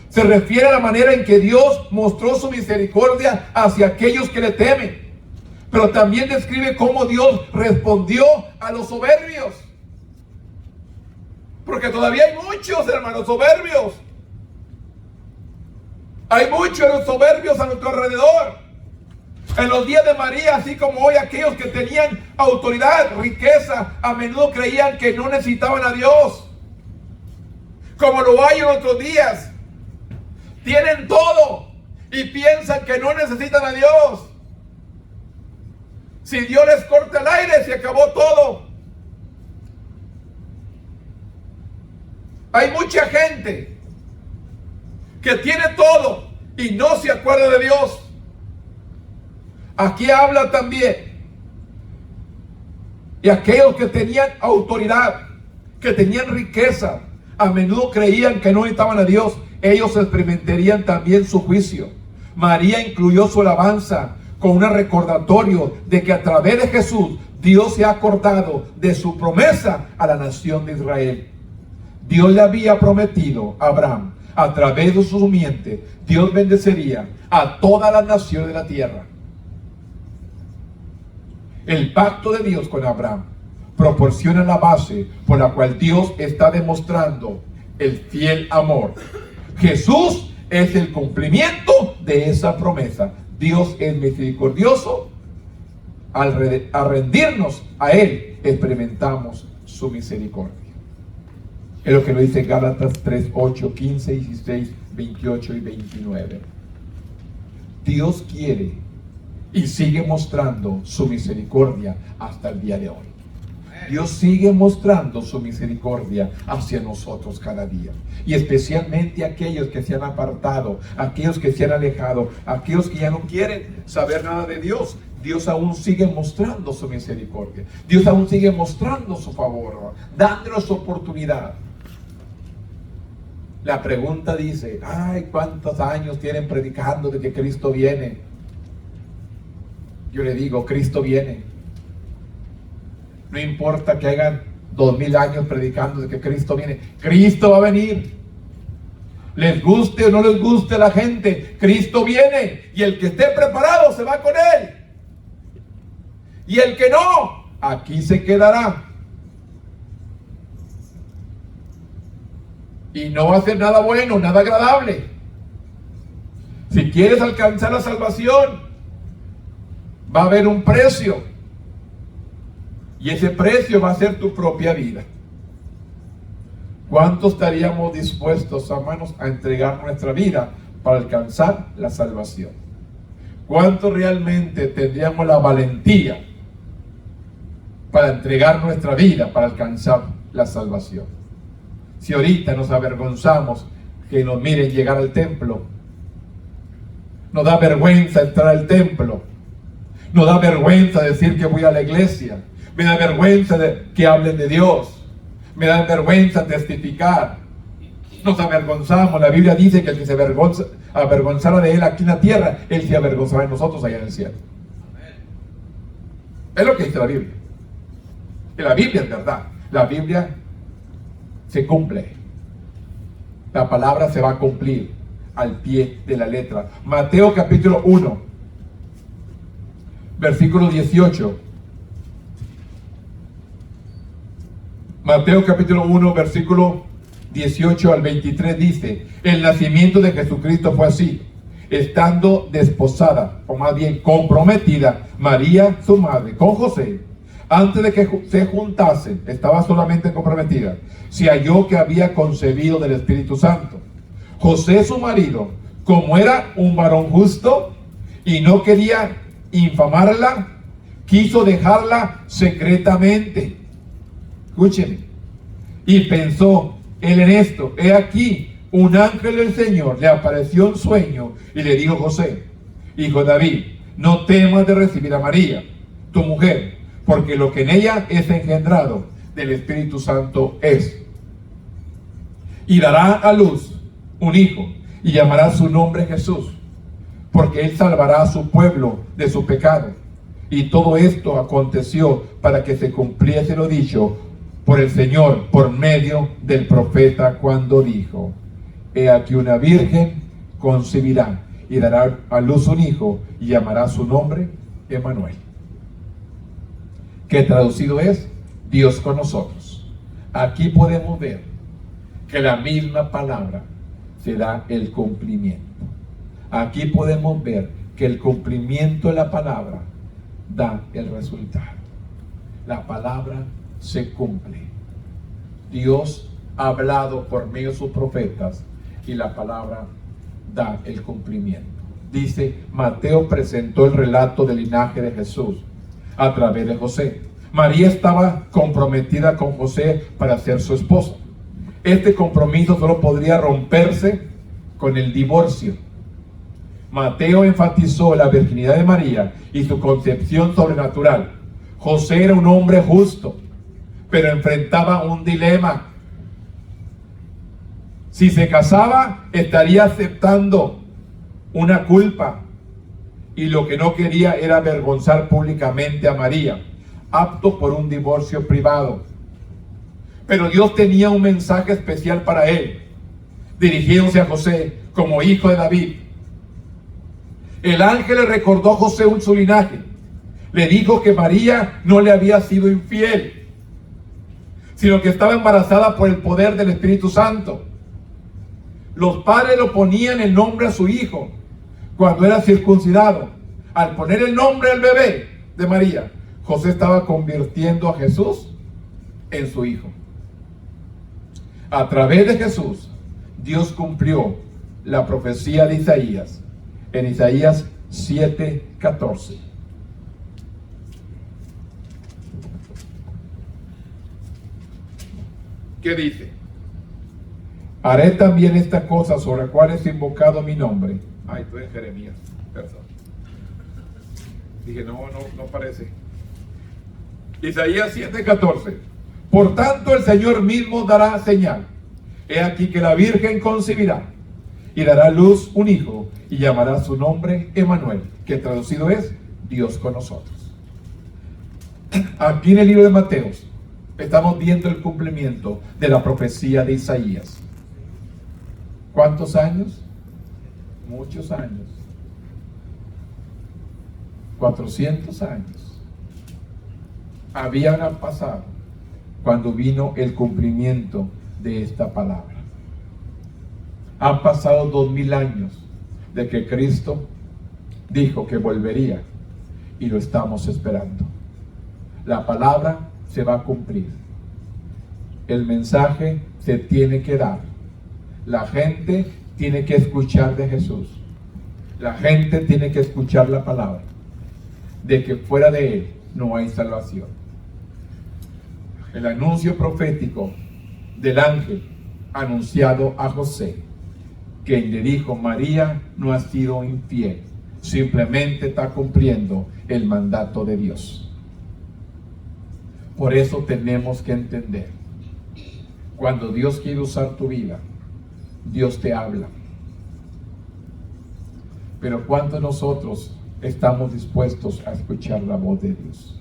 Se refiere a la manera en que Dios mostró su misericordia hacia aquellos que le temen. Pero también describe cómo Dios respondió a los soberbios. Porque todavía hay muchos, hermanos, soberbios. Hay muchos soberbios a nuestro alrededor. En los días de María, así como hoy, aquellos que tenían autoridad, riqueza, a menudo creían que no necesitaban a Dios. Como lo hay en otros días. Tienen todo y piensan que no necesitan a Dios. Si Dios les corta el aire, se acabó todo. Hay mucha gente que tiene todo y no se acuerda de Dios. Aquí habla también y aquellos que tenían autoridad, que tenían riqueza, a menudo creían que no necesitaban a Dios. Ellos experimentarían también su juicio. María incluyó su alabanza con un recordatorio de que a través de Jesús Dios se ha acordado de su promesa a la nación de Israel. Dios le había prometido a Abraham, a través de su simiente, Dios bendecería a todas las naciones de la tierra. El pacto de Dios con Abraham proporciona la base por la cual Dios está demostrando el fiel amor. Jesús es el cumplimiento de esa promesa. Dios es misericordioso. Al rendirnos a Él, experimentamos su misericordia. Es lo que nos dice Gálatas 3, 8, 15, 16, 28 y 29. Dios quiere y sigue mostrando su misericordia hasta el día de hoy. Dios sigue mostrando su misericordia hacia nosotros cada día. Y especialmente aquellos que se han apartado, aquellos que se han alejado, aquellos que ya no quieren saber nada de Dios. Dios aún sigue mostrando su misericordia. Dios aún sigue mostrando su favor, dándonos oportunidad. La pregunta dice: ay, ¿cuántos años tienen predicando de que Cristo viene? Yo le digo, Cristo viene. No importa que hagan 2000 años predicando de que Cristo viene. Cristo va a venir. Les guste o no les guste a la gente, Cristo viene. Y el que esté preparado se va con Él. Y el que no, aquí se quedará. Y no va a hacer nada bueno, nada agradable. Si quieres alcanzar la salvación, va a haber un precio. Y ese precio va a ser tu propia vida. ¿Cuánto estaríamos dispuestos, hermanos, a entregar nuestra vida para alcanzar la salvación? ¿Cuánto realmente tendríamos la valentía para entregar nuestra vida para alcanzar la salvación? Si ahorita nos avergonzamos que nos miren llegar al templo, nos da vergüenza entrar al templo, nos da vergüenza decir que voy a la iglesia, me da vergüenza que hablen de Dios, me da vergüenza testificar, nos avergonzamos. La Biblia dice que el que se avergonzara de él aquí en la tierra, él se avergonzará de nosotros allá en el cielo. Es lo que dice la Biblia. Y la Biblia es verdad. La Biblia se cumple. La palabra se va a cumplir al pie de la letra. Mateo capítulo 1, versículo 18. Mateo capítulo 1, versículo 18 al 23 dice: el nacimiento de Jesucristo fue así. Estando desposada, o más bien comprometida, María, su madre, con José, antes de que se juntasen, estaba solamente comprometida, se halló que había concebido del Espíritu Santo. José, su marido, como era un varón justo y no quería infamarla, quiso dejarla secretamente. Escúcheme. Y pensó él en esto: he aquí, un ángel del Señor le apareció en sueño y le dijo: José, hijo de David, no temas de recibir a María, tu mujer, porque lo que en ella es engendrado del Espíritu Santo es. Y dará a luz un hijo, y llamará su nombre Jesús, porque él salvará a su pueblo de su pecado. Y todo esto aconteció para que se cumpliese lo dicho por el Señor por medio del profeta, cuando dijo: he aquí una virgen concebirá y dará a luz un hijo y llamará su nombre Emmanuel, que traducido es Dios con nosotros. Aquí podemos ver que la misma palabra se da el cumplimiento. Aquí podemos ver que el cumplimiento de la palabra da el resultado. La palabra se cumple. Dios ha hablado por medio de sus profetas y la palabra da el cumplimiento. Dice, Mateo presentó el relato del linaje de Jesús a través de José. María estaba comprometida con José para ser su esposa. Este compromiso solo podría romperse con el divorcio. Mateo enfatizó la virginidad de María y su concepción sobrenatural. José era un hombre justo, pero enfrentaba un dilema. Si se casaba, estaría aceptando una culpa, y lo que no quería era avergonzar públicamente a María, apto por un divorcio privado. Pero Dios tenía un mensaje especial para él, dirigiéndose a José como hijo de David. El ángel le recordó a José su linaje. Le dijo que María no le había sido infiel, sino que estaba embarazada por el poder del Espíritu Santo. Los padres le ponían el nombre a su hijo cuando era circuncidado. Al poner el nombre al bebé de María, José estaba convirtiendo a Jesús en su hijo. A través de Jesús, Dios cumplió la profecía de Isaías, en Isaías 7:14. ¿Qué dice? Haré también esta cosa sobre la cual es invocado mi nombre. Ay, tú eres Jeremías, perdón. Dije, no parece. Isaías 7:14. Por tanto, el Señor mismo dará señal. He aquí que la Virgen concebirá y dará a luz un hijo y llamará su nombre Emmanuel, que traducido es Dios con nosotros. Aquí en el libro de Mateo estamos viendo el cumplimiento de la profecía de Isaías. ¿Cuántos años? Muchos años. 400 años habían pasado cuando vino el cumplimiento de esta palabra. Han pasado 2000 años de que Cristo dijo que volvería y lo estamos esperando. La palabra se va a cumplir. El mensaje se tiene que dar. La gente tiene que escuchar de Jesús. La gente tiene que escuchar la palabra de que fuera de Él no hay salvación. El anuncio profético del ángel anunciado a José, quien le dijo: María no ha sido infiel, simplemente está cumpliendo el mandato de Dios. Por eso tenemos que entender, cuando Dios quiere usar tu vida, Dios te habla. Pero ¿cuántos de nosotros estamos dispuestos a escuchar la voz de Dios?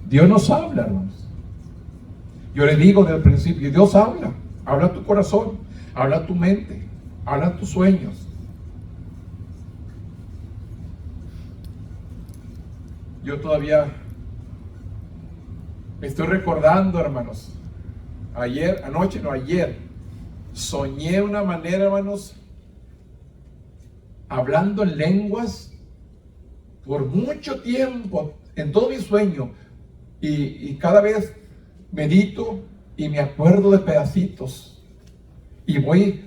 Dios nos habla, hermanos. Yo le digo desde el principio, Dios habla. Habla tu corazón, habla tu mente, habla tus sueños. Yo todavía estoy recordando, hermanos, ayer, soñé de una manera, hermanos, hablando en lenguas por mucho tiempo, en todo mi sueño, y cada vez medito y me acuerdo de pedacitos, y voy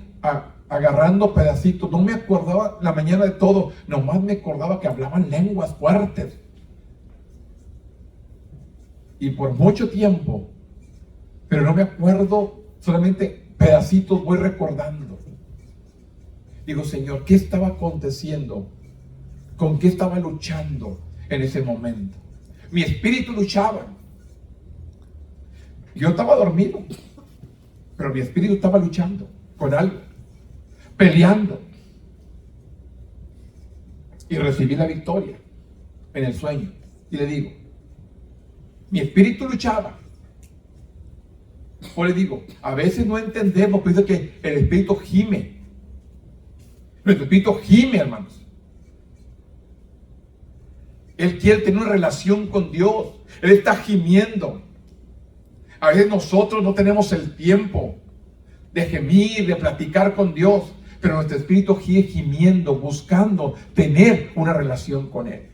agarrando pedacitos. No me acordaba la mañana de todo, nomás me acordaba que hablaban lenguas fuertes, y por mucho tiempo, pero no me acuerdo, solamente pedacitos voy recordando. Digo, Señor, ¿qué estaba aconteciendo? ¿Con qué estaba luchando en ese momento? Mi espíritu luchaba. Yo estaba dormido, pero mi espíritu estaba luchando con algo, peleando. Y recibí la victoria en el sueño. Y le digo, mi espíritu luchaba. O le digo, a veces no entendemos, pero dice que el espíritu gime. El espíritu gime, hermanos. Él quiere tener una relación con Dios. Él está gimiendo. A veces nosotros no tenemos el tiempo de gemir, de platicar con Dios, pero nuestro espíritu sigue gimiendo, buscando tener una relación con Él.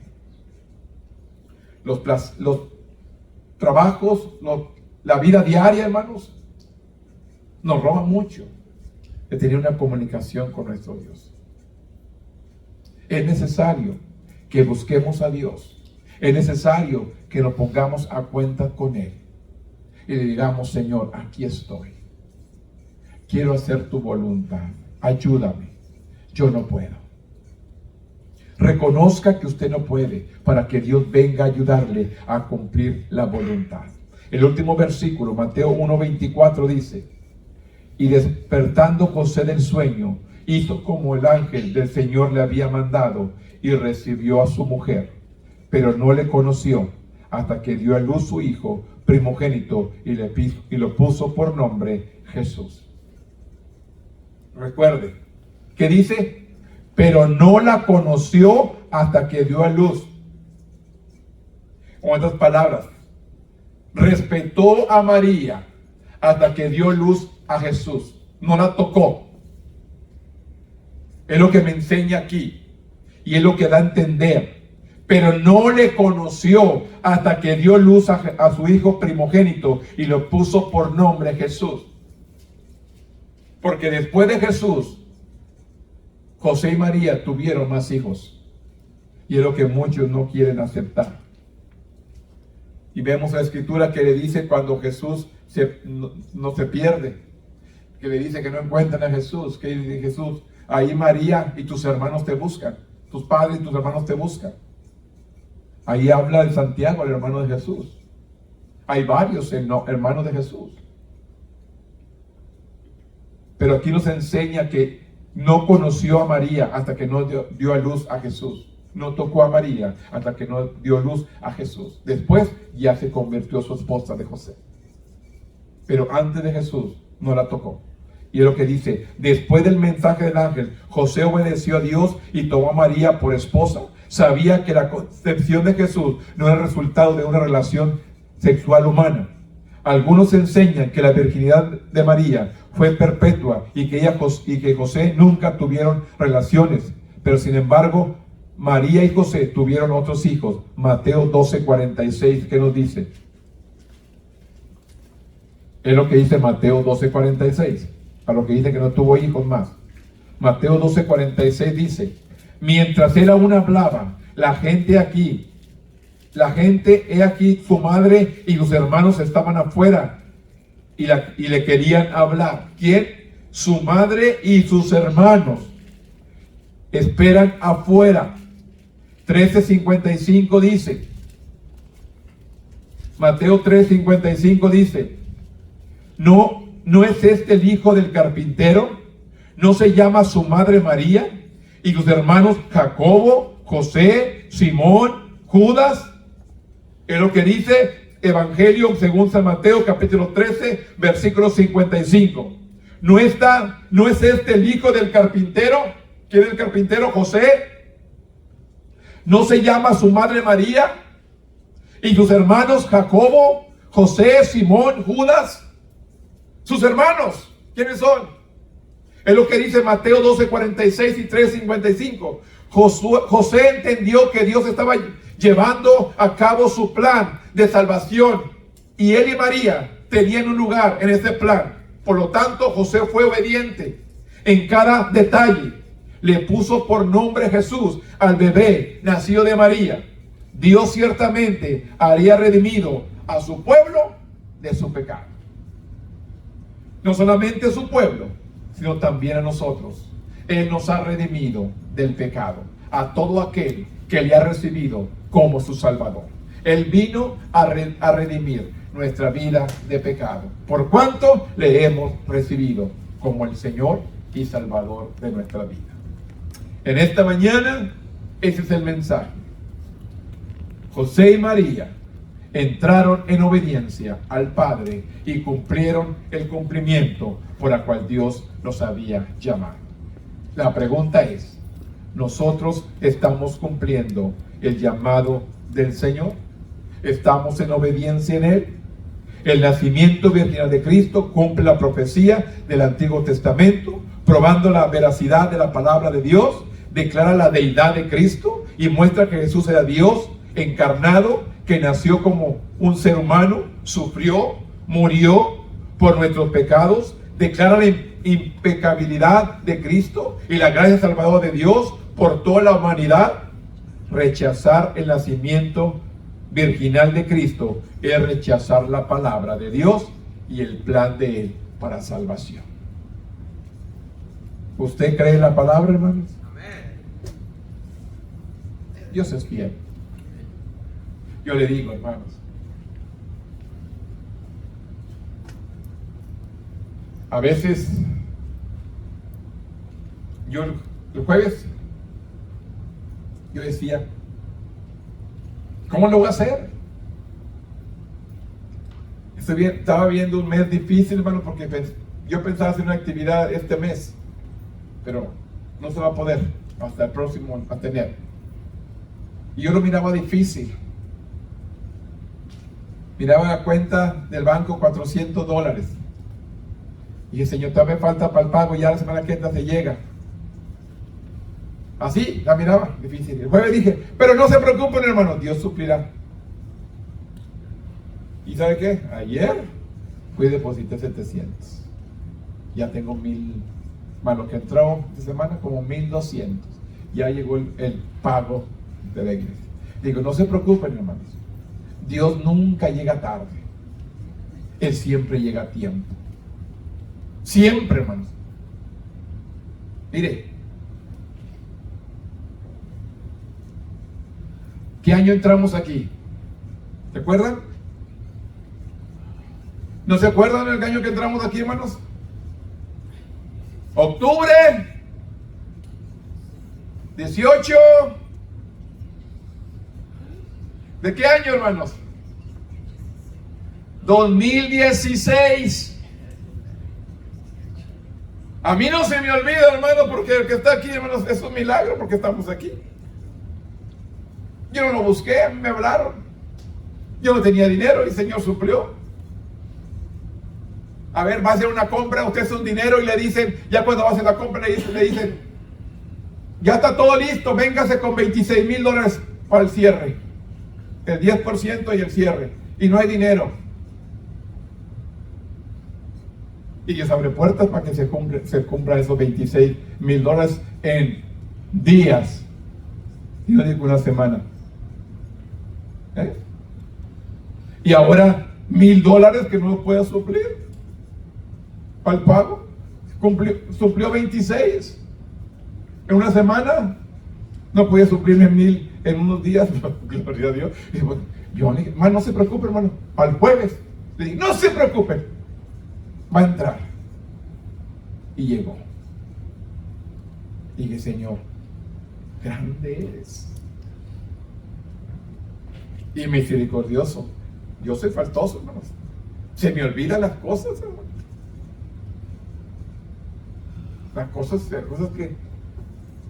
Los trabajos, la vida diaria, hermanos, nos roba mucho de tener una comunicación con nuestro Dios. Es necesario que busquemos a Dios. Es necesario que nos pongamos a cuenta con Él y le digamos, Señor, aquí estoy. Quiero hacer tu voluntad. Ayúdame. Yo no puedo. Reconozca que usted no puede para que Dios venga a ayudarle a cumplir la voluntad. El último versículo, Mateo 1:24 dice: y despertando José del sueño, hizo como el ángel del Señor le había mandado y recibió a su mujer, pero no le conoció hasta que dio a luz su hijo primogénito y lo puso por nombre Jesús. Recuerde, ¿qué dice? Pero no la conoció hasta que dio a luz. Con otras palabras, respetó a María hasta que dio luz a Jesús. No la tocó. Es lo que me enseña aquí. Y es lo que da a entender. Pero no le conoció hasta que dio luz a su hijo primogénito y lo puso por nombre Jesús. Porque después de Jesús, José y María tuvieron más hijos. Y es lo que muchos no quieren aceptar. Y vemos la escritura que le dice cuando Jesús no se pierde, que le dice que no encuentran a Jesús, que dice Jesús, ahí María y tus hermanos te buscan, tus padres y tus hermanos te buscan. Ahí habla de Santiago, el hermano de Jesús. Hay varios hermanos de Jesús. Pero aquí nos enseña que no conoció a María hasta que no dio a luz a Jesús. No tocó a María hasta que no dio luz a Jesús. Después ya se convirtió su esposa de José. Pero antes de Jesús no la tocó. Y es lo que dice, después del mensaje del ángel, José obedeció a Dios y tomó a María por esposa. Sabía que la concepción de Jesús no era resultado de una relación sexual humana. Algunos enseñan que la virginidad de María fue perpetua y que José nunca tuvieron relaciones. Pero sin embargo, María y José tuvieron otros hijos. Mateo 12:46, ¿qué nos dice? Es lo que dice Mateo 12:46, a lo que dice que no tuvo hijos más. Mateo 12:46 dice: mientras él aún hablaba, la gente, he aquí, su madre y sus hermanos estaban afuera y le querían hablar. ¿Quién? Su madre y sus hermanos esperan afuera. 13:55 dice, Mateo 3:55 dice: ¿No es este el hijo del carpintero? ¿No se llama su madre María y sus hermanos Jacobo, José, Simón, Judas? Es lo que dice Evangelio según San Mateo, capítulo 13, versículo 55. ¿No es este el hijo del carpintero? ¿Quién es el carpintero? José. ¿No se llama su madre María y sus hermanos Jacobo, José, Simón, Judas? Sus hermanos, ¿quiénes son? Es lo que dice Mateo 12:46 y 3:55. José entendió que Dios estaba llevando a cabo su plan de salvación y él y María tenían un lugar en ese plan. Por lo tanto, José fue obediente en cada detalle. Le puso por nombre Jesús al bebé nacido de María. Dios ciertamente habría redimido a su pueblo de su pecado. No solamente a su pueblo, sino también a nosotros. Él nos ha redimido del pecado, a todo aquel que le ha recibido como su Salvador. Él vino a redimir nuestra vida de pecado, por cuanto le hemos recibido como el Señor y Salvador de nuestra vida. En esta mañana, ese es el mensaje. José y María entraron en obediencia al Padre y cumplieron el cumplimiento por el cual Dios los había llamado. La pregunta es: ¿nosotros estamos cumpliendo el llamado del Señor? ¿Estamos en obediencia en Él? El nacimiento virginal de Cristo cumple la profecía del Antiguo Testamento, probando la veracidad de la palabra de Dios, declara la deidad de Cristo y muestra que Jesús era Dios encarnado, que nació como un ser humano, sufrió, murió por nuestros pecados, declara la impecabilidad de Cristo y la gracia salvadora de Dios por toda la humanidad. Rechazar el nacimiento virginal de Cristo es rechazar la palabra de Dios y el plan de Él para salvación. ¿Usted cree en la palabra, hermanos? Dios es fiel. Yo le digo, hermanos, a veces yo el jueves yo decía, ¿cómo lo voy a hacer? Estaba viendo un mes difícil, hermano, porque yo pensaba hacer una actividad este mes, pero no se va a poder hasta el próximo a tener. Y yo lo miraba difícil. Miraba la cuenta del banco, $400. Y el Señor, todavía me falta para el pago, ya la semana que entra se llega. Así la miraba difícil. El jueves dije, pero no se preocupen, hermano, Dios suplirá. ¿Y sabe qué? Ayer fui y deposité 700. Ya tengo 1000, más lo que entró esta semana, como 1200. Ya llegó el pago de la iglesia. Digo, no se preocupen, hermanos. Dios nunca llega tarde. Él siempre llega a tiempo. Siempre, hermanos. Mire, ¿qué año entramos aquí? ¿Se acuerdan? ¿No se acuerdan del año que entramos aquí, hermanos? Octubre 18. ¿De qué año, hermanos? 2016. A mí no se me olvida, hermano, porque el que está aquí, hermanos, es un milagro porque estamos aquí. Yo no lo busqué, a mí me hablaron. Yo no tenía dinero y el Señor suplió. A ver, va a hacer una compra, usted hace un dinero y le dicen, ya cuando va a hacer la compra le dicen, ya está todo listo, véngase con $26,000 para el cierre. El 10% y el cierre. Y no hay dinero. Y Dios abre puertas para que se cumplan esos $26,000 en días. Y no digo una semana. Y ahora $1,000 que no lo pueda suplir para el pago. Suplió 26 en una semana. No podía suplirme 1,000 en unos días. Gloria a Dios. Y bueno, yo le dije, hermano, no se preocupe, hermano. Al jueves le dije, no se preocupe, va a entrar. Y llegó. Y dije, Señor, grande eres y misericordioso. Yo soy faltoso, hermanos. Se me olvidan las cosas, hermano. Las cosas que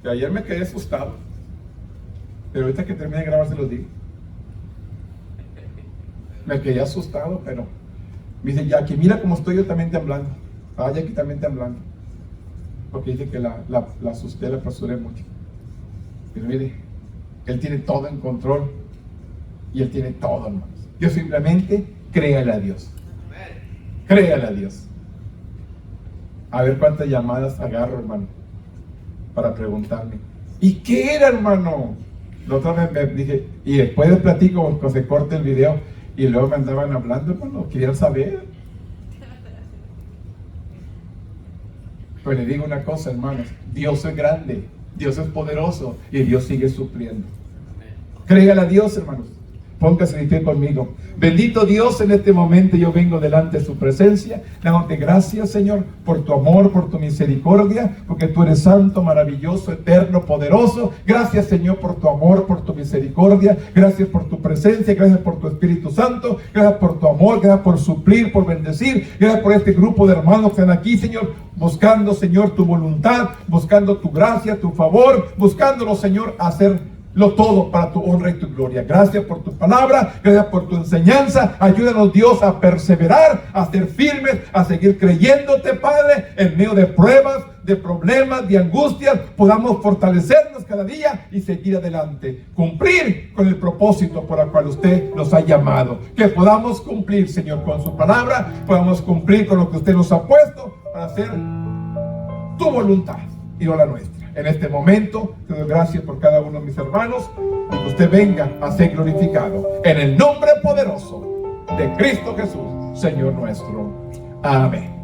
ayer me quedé asustado. Pero ahorita que termine de grabar se los digo. Me quedé asustado, pero me dice, Jackie, mira cómo estoy yo también temblando. Ah, Jackie también temblando. Porque dice que la asusté, la apresuré mucho. Pero mire, Él tiene todo en control. Y Él tiene todo, hermanos. Yo simplemente créale a Dios. Créale a Dios. A ver cuántas llamadas agarro, hermano, para preguntarme, ¿y qué era, hermano? La otra vez me dije, y después les platico, que se corte el video, y luego me andaban hablando, hermano, querían saber. Pero le digo una cosa, hermanos, Dios es grande, Dios es poderoso, y Dios sigue supliendo. Créale a Dios, hermanos. Póngase de pie conmigo. Bendito Dios, en este momento yo vengo delante de su presencia, dándote gracias, Señor, por tu amor, por tu misericordia, porque tú eres santo, maravilloso, eterno, poderoso. Gracias, Señor, por tu amor, por tu misericordia. Gracias por tu presencia, gracias por tu Espíritu Santo, gracias por tu amor, gracias por suplir, por bendecir. Gracias por este grupo de hermanos que están aquí, Señor, buscando, Señor, tu voluntad, buscando tu gracia, tu favor, buscándolo, Señor, hacer todo para tu honra y tu gloria. Gracias por tu palabra, gracias por tu enseñanza. Ayúdanos, Dios, a perseverar, a ser firmes, a seguir creyéndote, Padre, en medio de pruebas, de problemas, de angustias. Podamos fortalecernos cada día y seguir adelante, cumplir con el propósito por el cual usted nos ha llamado. Que podamos cumplir, Señor, con su palabra, podamos cumplir con lo que usted nos ha puesto para hacer tu voluntad y no la nuestra. En este momento te doy gracias por cada uno de mis hermanos y que usted venga a ser glorificado en el nombre poderoso de Cristo Jesús, Señor nuestro. Amén.